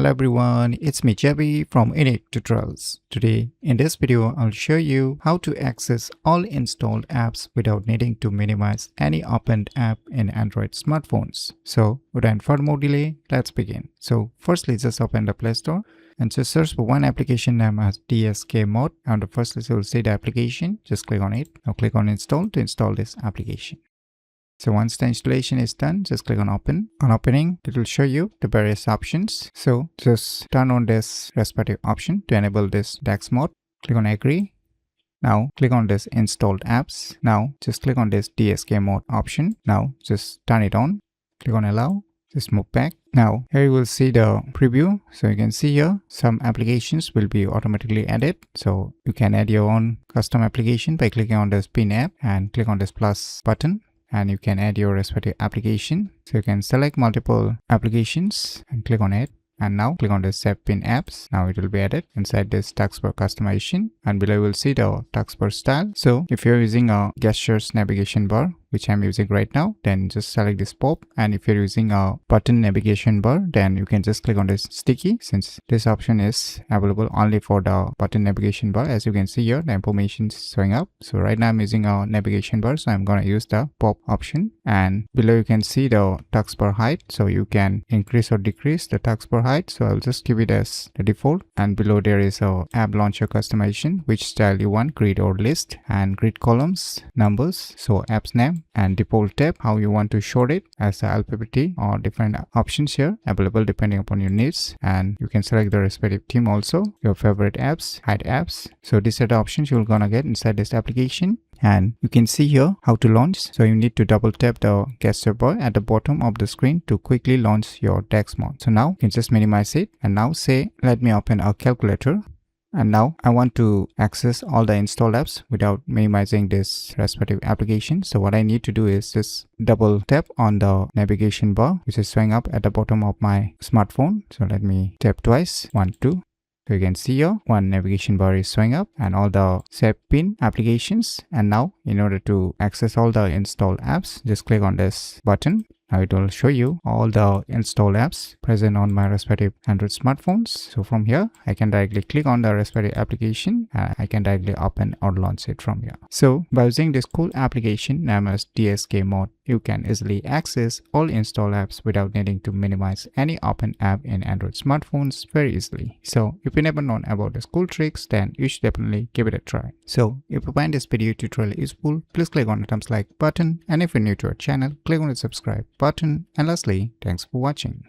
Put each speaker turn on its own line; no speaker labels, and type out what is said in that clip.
Hello everyone, it's me Javi from UniqueTutorials. Today in this video I'll show you how to access all installed apps without needing to minimize any opened app in Android smartphones. So without further more delay, let's begin. So firstly just open the Play Store and just search for one application named as DSK mode. And firstly you'll see the application, just click on it. Now click on install to install this application. So once the installation is done, just click on open. On opening, it will show you the various options. So just turn on this respective option to enable this DeX mode. Click on agree. Now click on this installed apps. Now just click on this DSK mode option. Now just turn it on. Click on allow. Just move back. Now here you will see the preview. So you can see here some applications will be automatically added. So you can add your own custom application by clicking on this pin app and click on this plus button. And you can add your respective application. So you can select multiple applications and click on it. And now click on the Save Pin Apps. Now it will be added inside this taskbar customization. And below you will see the taskbar style. So if you're using a gestures navigation bar, which I'm using right now, then just select this pop. And if you're using a button navigation bar, then you can just click on this sticky, since this option is available only for the button navigation bar. As you can see here, the information is showing up. So right now I'm using a navigation bar, so I'm going to use the pop option. And below you can see the taskbar height, so you can increase or decrease the taskbar height. So I'll just keep it as the default. And below there is a app launcher customization, which style you want, grid or list, and grid columns, numbers, so app's name, and default tab, how you want to show it as alphabet or different options here available depending upon your needs. And you can select the respective theme also, your favorite apps, hide apps. So these are the options you're gonna get inside this application. And you can see here how to launch. So you need to double tap the gesture bar at the bottom of the screen to quickly launch your DeX mode. So now you can just minimize it and now say, let me open a calculator. And now I want to access all the installed apps without minimizing this respective application. So what I need to do is just double tap on the navigation bar, which is showing up at the bottom of my smartphone. So let me tap twice, 1, 2. So you can see here one navigation bar is showing up and all the Save Pin applications. And now in order to access all the installed apps, just click on this button. Now it will show you all the installed apps present on my respective Android smartphones. So from here, I can directly click on the respective application and I can directly open or launch it from here. So by using this cool application named as DSK mode, you can easily access all installed apps without needing to minimize any open app in Android smartphones very easily. So if you never known about these cool tricks, then you should definitely give it a try. So if you find this video tutorial useful, please click on the thumbs like button. And if you're new to our channel, click on the subscribe button. And lastly, thanks for watching.